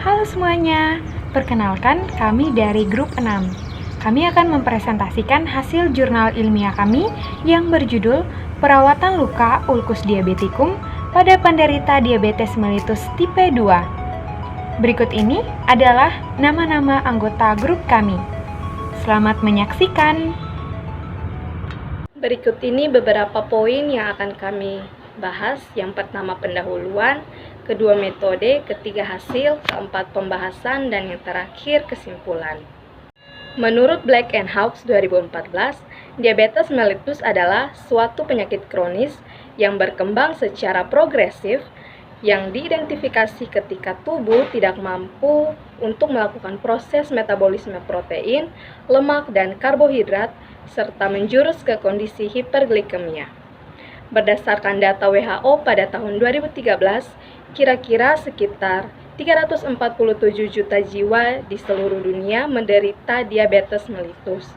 Halo semuanya, perkenalkan kami dari grup 6. Kami akan mempresentasikan hasil jurnal ilmiah kami yang berjudul Perawatan Luka Ulkus Diabetikum pada penderita diabetes mellitus tipe 2. Berikut ini adalah nama-nama anggota grup kami. Selamat menyaksikan. Berikut ini beberapa poin yang akan kami bahas. Yang pertama pendahuluan, kedua metode, ketiga hasil, keempat pembahasan, dan yang terakhir kesimpulan. Menurut Black and Hawkes 2014, diabetes mellitus adalah suatu penyakit kronis yang berkembang secara progresif yang diidentifikasi ketika tubuh tidak mampu untuk melakukan proses metabolisme protein, lemak, dan karbohidrat, serta menjurus ke kondisi hiperglikemia. Berdasarkan data WHO pada tahun 2013, kira-kira sekitar 347 juta jiwa di seluruh dunia menderita diabetes mellitus.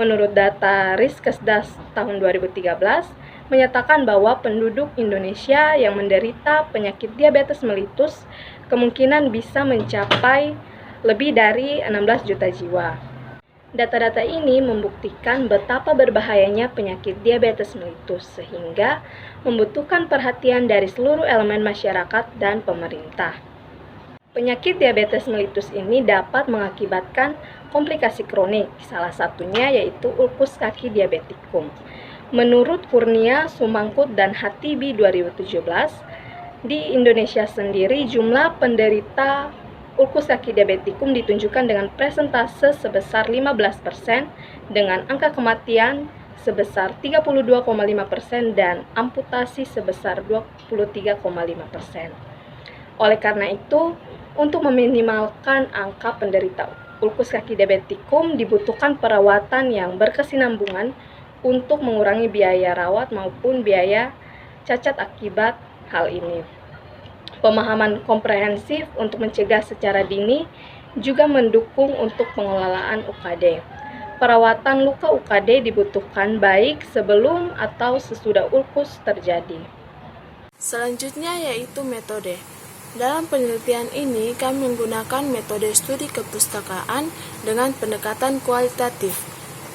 Menurut data Riskesdas tahun 2013, menyatakan bahwa penduduk Indonesia yang menderita penyakit diabetes mellitus kemungkinan bisa mencapai lebih dari 16 juta jiwa. Data-data ini membuktikan betapa berbahayanya penyakit diabetes mellitus sehingga membutuhkan perhatian dari seluruh elemen masyarakat dan pemerintah. Penyakit diabetes mellitus ini dapat mengakibatkan komplikasi kronik, salah satunya yaitu ulkus kaki diabetikum. Menurut Kurnia Sumangkut dan Hatibi 2017, di Indonesia sendiri jumlah penderita ulkus kaki diabetikum ditunjukkan dengan persentase sebesar 15%, dengan angka kematian sebesar 32,5% dan amputasi sebesar 23,5%. Oleh karena itu, untuk meminimalkan angka penderita ulkus kaki diabetikum dibutuhkan perawatan yang berkesinambungan untuk mengurangi biaya rawat maupun biaya cacat akibat hal ini. Pemahaman komprehensif untuk mencegah secara dini juga mendukung untuk pengelolaan UKD. Perawatan luka UKD dibutuhkan baik sebelum atau sesudah ulkus terjadi. Selanjutnya yaitu metode. Dalam penelitian ini, kami menggunakan metode studi kepustakaan dengan pendekatan kualitatif.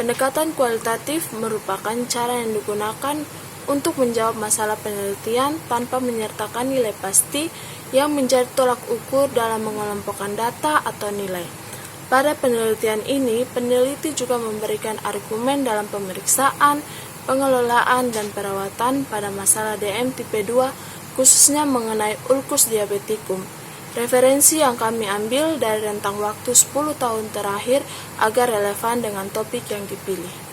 Pendekatan kualitatif merupakan cara yang digunakan untuk menjawab masalah penelitian tanpa menyertakan nilai pasti yang menjadi tolak ukur dalam mengelompokkan data atau nilai. Pada penelitian ini, peneliti juga memberikan argumen dalam pemeriksaan, pengelolaan, dan perawatan pada masalah DM tipe 2, khususnya mengenai ulkus diabetikum. Referensi yang kami ambil dari rentang waktu 10 tahun terakhir agar relevan dengan topik yang dipilih.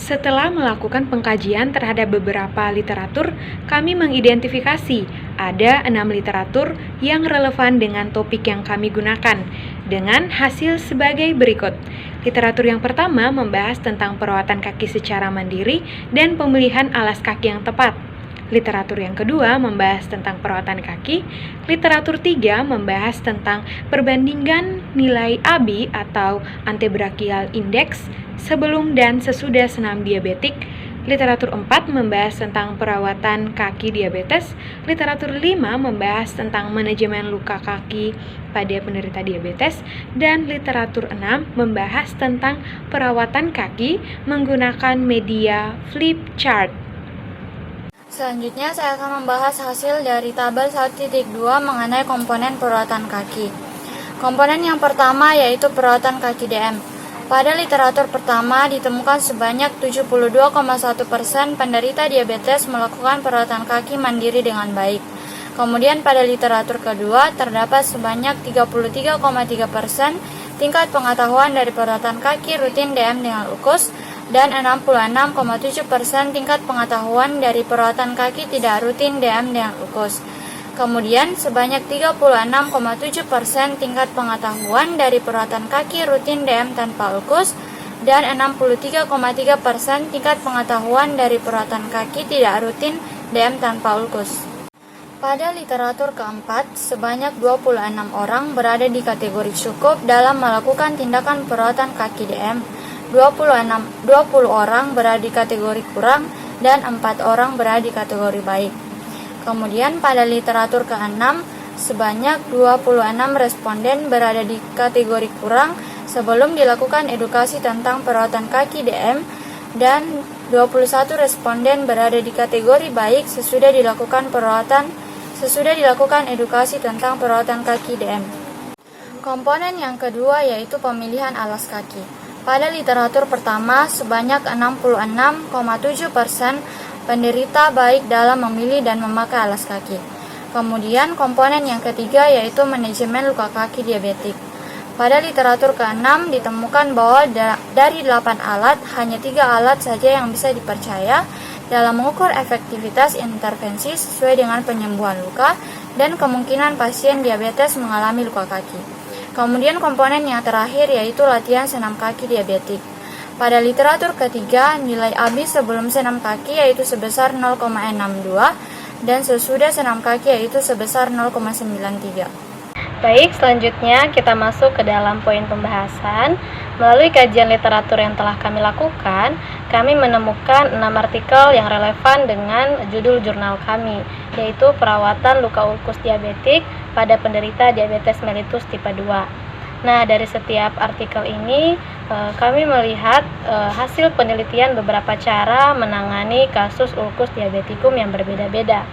Setelah melakukan pengkajian terhadap beberapa literatur, kami mengidentifikasi ada 6 literatur yang relevan dengan topik yang kami gunakan, dengan hasil sebagai berikut. Literatur yang pertama membahas tentang perawatan kaki secara mandiri dan pemilihan alas kaki yang tepat. Literatur yang kedua membahas tentang perawatan kaki. Literatur 3 membahas tentang perbandingan nilai ABI atau antebrachial index sebelum dan sesudah senam diabetik. Literatur 4 membahas tentang perawatan kaki diabetes. Literatur 5 membahas tentang manajemen luka kaki pada penderita diabetes. Dan literatur 6 membahas tentang perawatan kaki menggunakan media flip chart. Selanjutnya saya akan membahas hasil dari tabel 1.2 mengenai komponen perawatan kaki. Komponen yang pertama yaitu perawatan kaki DM. Pada literatur pertama ditemukan sebanyak 72,1% penderita diabetes melakukan perawatan kaki mandiri dengan baik. Kemudian pada literatur kedua terdapat sebanyak 33,3% tingkat pengetahuan dari perawatan kaki rutin DM dengan ulkus dan 66,7% tingkat pengetahuan dari perawatan kaki tidak rutin DM dengan ulkus. Kemudian sebanyak 36,7% tingkat pengetahuan dari perawatan kaki rutin DM tanpa ulkus dan 63,3% tingkat pengetahuan dari perawatan kaki tidak rutin DM tanpa ulkus. Pada literatur keempat, sebanyak 26 orang berada di kategori cukup dalam melakukan tindakan perawatan kaki DM. 20 orang berada di kategori kurang dan 4 orang berada di kategori baik. Kemudian pada literatur ke-6, sebanyak 26 responden berada di kategori kurang sebelum dilakukan edukasi tentang perawatan kaki DM dan 21 responden berada di kategori baik sesudah dilakukan edukasi tentang perawatan kaki DM. Komponen yang kedua yaitu pemilihan alas kaki. Pada literatur pertama, sebanyak 66,7% penderita baik dalam memilih dan memakai alas kaki. Kemudian komponen yang ketiga yaitu manajemen luka kaki diabetik. Pada literatur ke-6 ditemukan bahwa dari 8 alat, hanya 3 alat saja yang bisa dipercaya dalam mengukur efektivitas intervensi sesuai dengan penyembuhan luka dan kemungkinan pasien diabetes mengalami luka kaki. Kemudian komponen yang terakhir yaitu latihan senam kaki diabetik. Pada literatur ketiga, nilai ABI sebelum senam kaki yaitu sebesar 0,62 dan sesudah senam kaki yaitu sebesar 0,93. Baik, selanjutnya kita masuk ke dalam poin pembahasan. Melalui kajian literatur yang telah kami lakukan, kami menemukan 6 artikel yang relevan dengan judul jurnal kami, yaitu perawatan luka ulkus diabetik pada penderita diabetes mellitus tipe 2. Nah, dari setiap artikel ini, kami melihat hasil penelitian beberapa cara menangani kasus ulkus diabetikum yang berbeda-beda.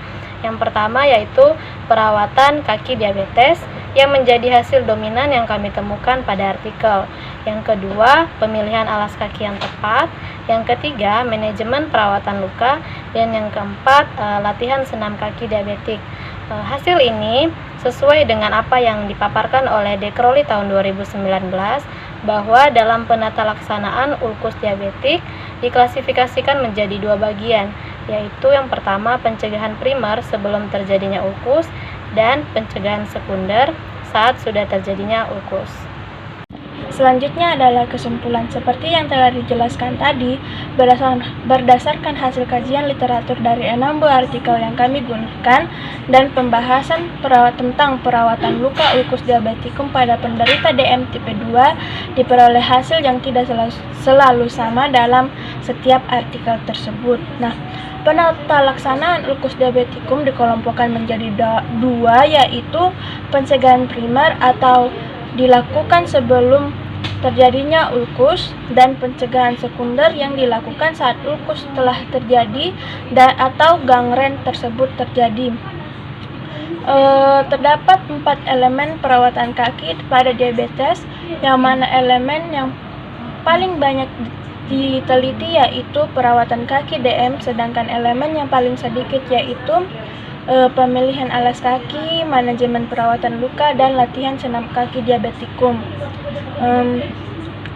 Yang pertama yaitu perawatan kaki diabetes yang menjadi hasil dominan yang kami temukan pada artikel. Yang kedua, pemilihan alas kaki yang tepat. Yang ketiga, manajemen perawatan luka. Dan yang keempat, latihan senam kaki diabetik. Hasil ini sesuai dengan apa yang dipaparkan oleh De Crowley tahun 2019 bahwa dalam penata laksanaan ulkus diabetik diklasifikasikan menjadi 2 bagian, yaitu yang pertama pencegahan primer sebelum terjadinya ulkus dan pencegahan sekunder saat sudah terjadinya ulkus. Selanjutnya adalah kesimpulan. Seperti yang telah dijelaskan tadi, berdasarkan hasil kajian literatur dari 6 buah artikel yang kami gunakan dan pembahasan tentang perawatan luka ulkus diabetikum pada penderita DM tipe 2, diperoleh hasil yang tidak selalu sama dalam setiap artikel tersebut. Nah, penata laksanaan ulkus diabetikum dikelompokkan menjadi 2, yaitu pencegahan primer atau dilakukan sebelum terjadinya ulkus dan pencegahan sekunder yang dilakukan saat ulkus telah terjadi atau gangren tersebut terjadi. Terdapat 4 elemen perawatan kaki pada diabetes, yang mana elemen yang paling banyak diteliti yaitu perawatan kaki DM, sedangkan elemen yang paling sedikit yaitu pemilihan alas kaki, manajemen perawatan luka, dan latihan senam kaki diabetikum.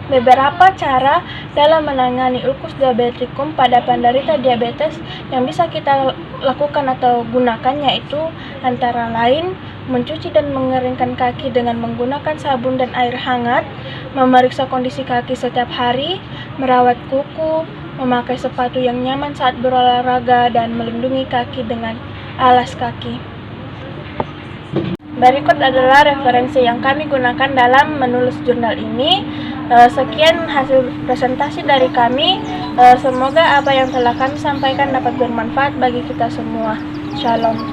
Beberapa cara dalam menangani ulkus diabetikum pada penderita diabetes yang bisa kita lakukan atau gunakan yaitu antara lain mencuci dan mengeringkan kaki dengan menggunakan sabun dan air hangat, memeriksa kondisi kaki setiap hari, merawat kuku, memakai sepatu yang nyaman saat berolahraga, dan melindungi kaki dengan alas kaki. Berikut adalah referensi yang kami gunakan dalam menulis jurnal ini. Sekian hasil presentasi dari kami. Semoga apa yang telah kami sampaikan dapat bermanfaat bagi kita semua. Shalom.